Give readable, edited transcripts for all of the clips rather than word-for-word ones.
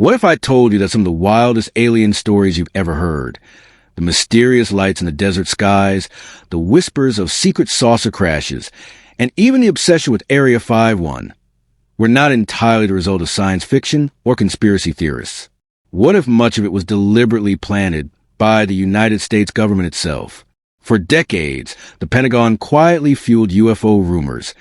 What if I told you that some of the wildest alien stories you've ever heard, the mysterious lights in the desert skies, the whispers of secret saucer crashes, and even the obsession with Area 51, were not entirely the result of science fiction or conspiracy theorists? What if much of it was deliberately planted by the United States government itself? For decades, the Pentagon quietly fueled UFO rumors,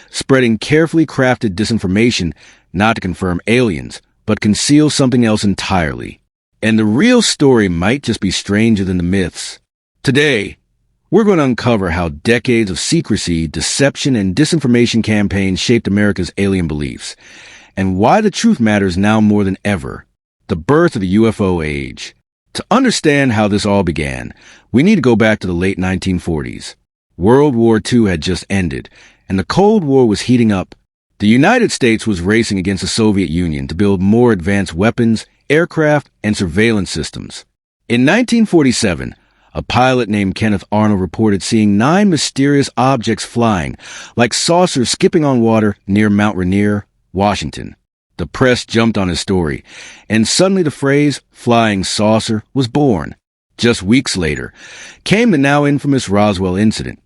spreading carefully crafted disinformation not to confirm aliens, but conceal something else entirely. And the real story might just be stranger than the myths. Today, we're going to uncover how decades of secrecy, deception, and disinformation campaigns shaped America's alien beliefs, and why the truth matters now more than ever. The birth of the UFO age. To understand how this all began, we need to go back to the late 1940s. World War II had just ended, and the Cold War was heating up. The United States was racing against the Soviet Union to build more advanced weapons, aircraft, and surveillance systems. In 1947, a pilot named Kenneth Arnold reported seeing 9 mysterious objects flying, like saucers skipping on water near Mount Rainier, Washington. The press jumped on his story, and suddenly the phrase, flying saucer, was born. Just weeks later, came the now infamous Roswell incident,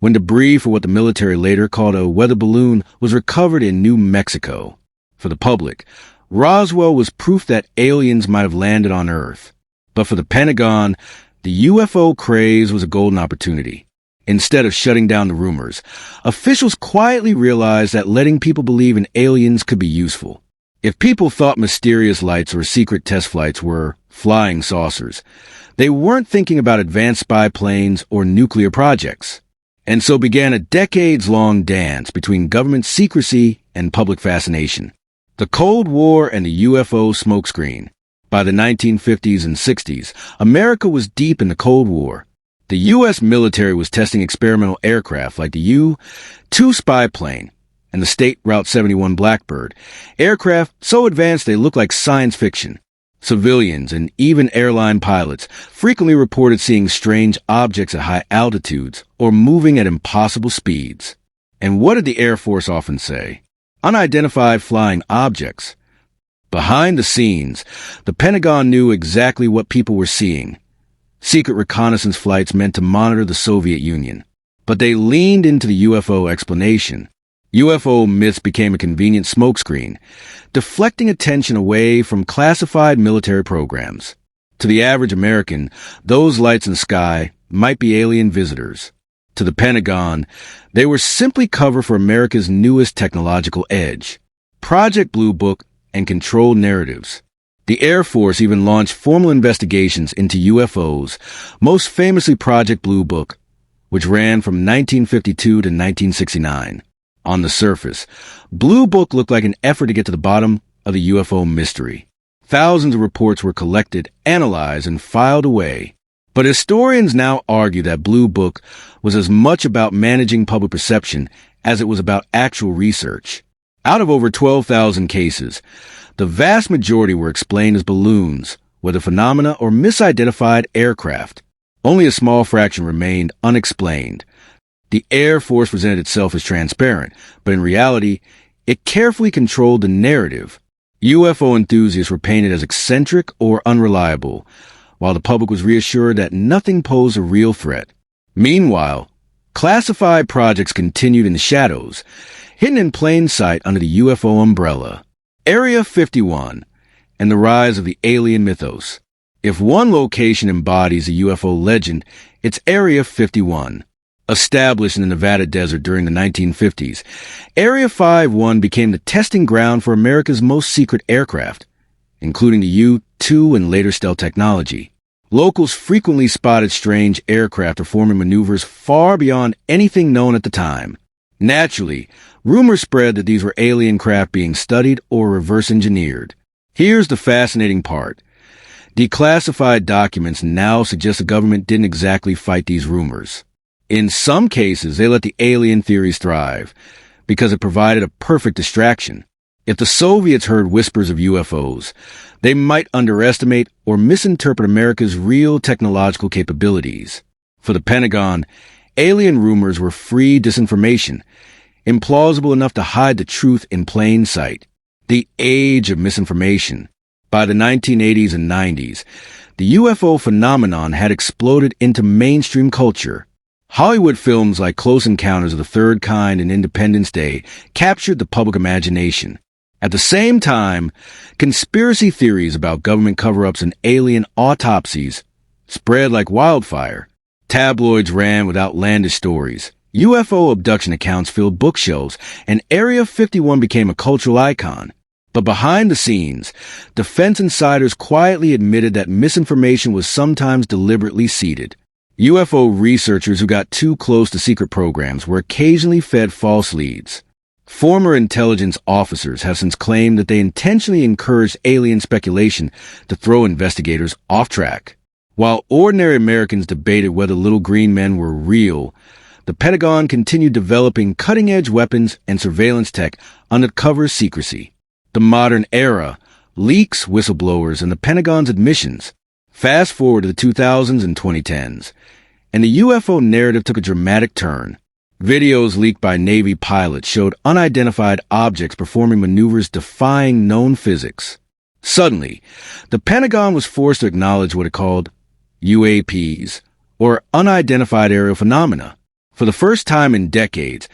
when debris for what the military later called a weather balloon was recovered in New Mexico. For the public, Roswell was proof that aliens might have landed on Earth. But for the Pentagon, the UFO craze was a golden opportunity. Instead of shutting down the rumors, officials quietly realized that letting people believe in aliens could be useful. If people thought mysterious lights or secret test flights were flying saucers, they weren't thinking about advanced spy planes or nuclear projects. And so began a decades-long dance between government secrecy and public fascination. The Cold War and the UFO smokescreen. By the 1950s and 60s, America was deep in the Cold War. The U.S. military was testing experimental aircraft like the U-2 spy plane and the State Route 71 Blackbird, aircraft so advanced they looked like science fiction. Civilians and even airline pilots frequently reported seeing strange objects at high altitudes or moving at impossible speeds. And what did the Air Force often say? Unidentified flying objects. Behind the scenes, the Pentagon knew exactly what people were seeing. Secret reconnaissance flights meant to monitor the Soviet Union. But they leaned into the UFO explanation. UFO myths became a convenient smokescreen, deflecting attention away from classified military programs. To the average American, those lights in the sky might be alien visitors. To the Pentagon, they were simply cover for America's newest technological edge, Project Blue Book and controlled narratives. The Air Force even launched formal investigations into UFOs, most famously Project Blue Book, which ran from 1952 to 1969. On the surface, Blue Book looked like an effort to get to the bottom of the UFO mystery. Thousands of reports were collected, analyzed, and filed away. But historians now argue that Blue Book was as much about managing public perception as it was about actual research. Out of over 12,000 cases, the vast majority were explained as balloons, whether phenomena or misidentified aircraft. Only a small fraction remained unexplained. The Air Force presented itself as transparent, but in reality, it carefully controlled the narrative. UFO enthusiasts were painted as eccentric or unreliable, while the public was reassured that nothing posed a real threat. Meanwhile, classified projects continued in the shadows, hidden in plain sight under the UFO umbrella. Area 51 and the rise of the alien mythos. If one location embodies a UFO legend, it's Area 51. Established in the Nevada desert during the 1950s, Area 51 became the testing ground for America's most secret aircraft, including the U-2 and later stealth technology. Locals frequently spotted strange aircraft performing maneuvers far beyond anything known at the time. Naturally, rumors spread that these were alien craft being studied or reverse engineered. Here's the fascinating part. Declassified documents now suggest the government didn't exactly fight these rumors. In some cases, they let the alien theories thrive because it provided a perfect distraction. If the Soviets heard whispers of UFOs, they might underestimate or misinterpret America's real technological capabilities. For the Pentagon, alien rumors were free disinformation, implausible enough to hide the truth in plain sight. The age of misinformation. By the 1980s and 90s, the UFO phenomenon had exploded into mainstream culture. Hollywood films like Close Encounters of the Third Kind and Independence Day captured the public imagination. At the same time, conspiracy theories about government cover-ups and alien autopsies spread like wildfire. Tabloids ran with outlandish stories. UFO abduction accounts filled bookshelves, and Area 51 became a cultural icon. But behind the scenes, defense insiders quietly admitted that misinformation was sometimes deliberately seeded. UFO researchers who got too close to secret programs were occasionally fed false leads. Former intelligence officers have since claimed that they intentionally encouraged alien speculation to throw investigators off track. While ordinary Americans debated whether little green men were real, the Pentagon continued developing cutting-edge weapons and surveillance tech under cover of secrecy. The modern era, leaks, whistleblowers, and the Pentagon's admissions. Fast forward to the 2000s and 2010s, and the UFO narrative took a dramatic turn. Videos leaked by Navy pilots showed unidentified objects performing maneuvers defying known physics. Suddenly, the Pentagon was forced to acknowledge what it called UAPs, or unidentified aerial phenomena. For the first time in decades,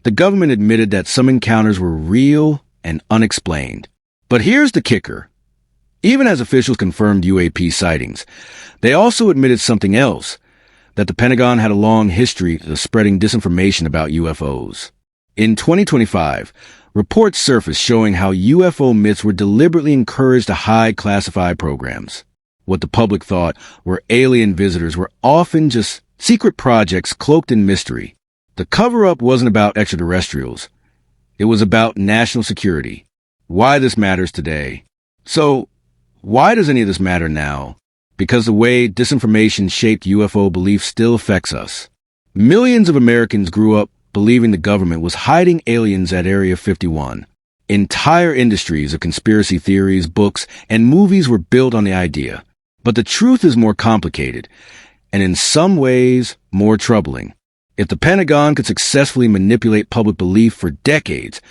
the government admitted that some encounters were real and unexplained. But here's the kicker. Even as officials confirmed UAP sightings, they also admitted something else, that the Pentagon had a long history of spreading disinformation about UFOs. In 2025, reports surfaced showing how UFO myths were deliberately encouraged to hide classified programs. What the public thought were alien visitors were often just secret projects cloaked in mystery. The cover-up wasn't about extraterrestrials. It was about national security. Why this matters today. So, why does any of this matter now? Because the way disinformation shaped UFO belief still affects us. Millions of Americans grew up believing the government was hiding aliens at Area 51. Entire industries of conspiracy theories, books, and movies were built on the idea. But the truth is more complicated, and in some ways, more troubling. If the Pentagon could successfully manipulate public belief for decades,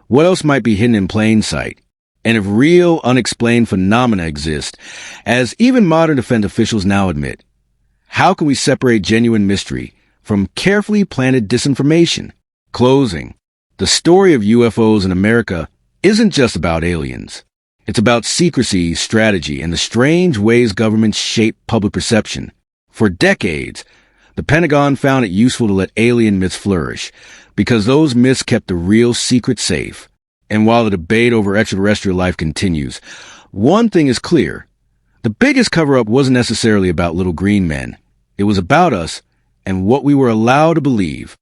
what else might be hidden in plain sight? And if real, unexplained phenomena exist, as even modern defense officials now admit, how can we separate genuine mystery from carefully planted disinformation? Closing. The story of UFOs in America isn't just about aliens. It's about secrecy, strategy, and the strange ways governments shape public perception. For decades, the Pentagon found it useful to let alien myths flourish, because those myths kept the real secret safe. And while the debate over extraterrestrial life continues, one thing is clear. The biggest cover-up wasn't necessarily about little green men. It was about us and what we were allowed to believe.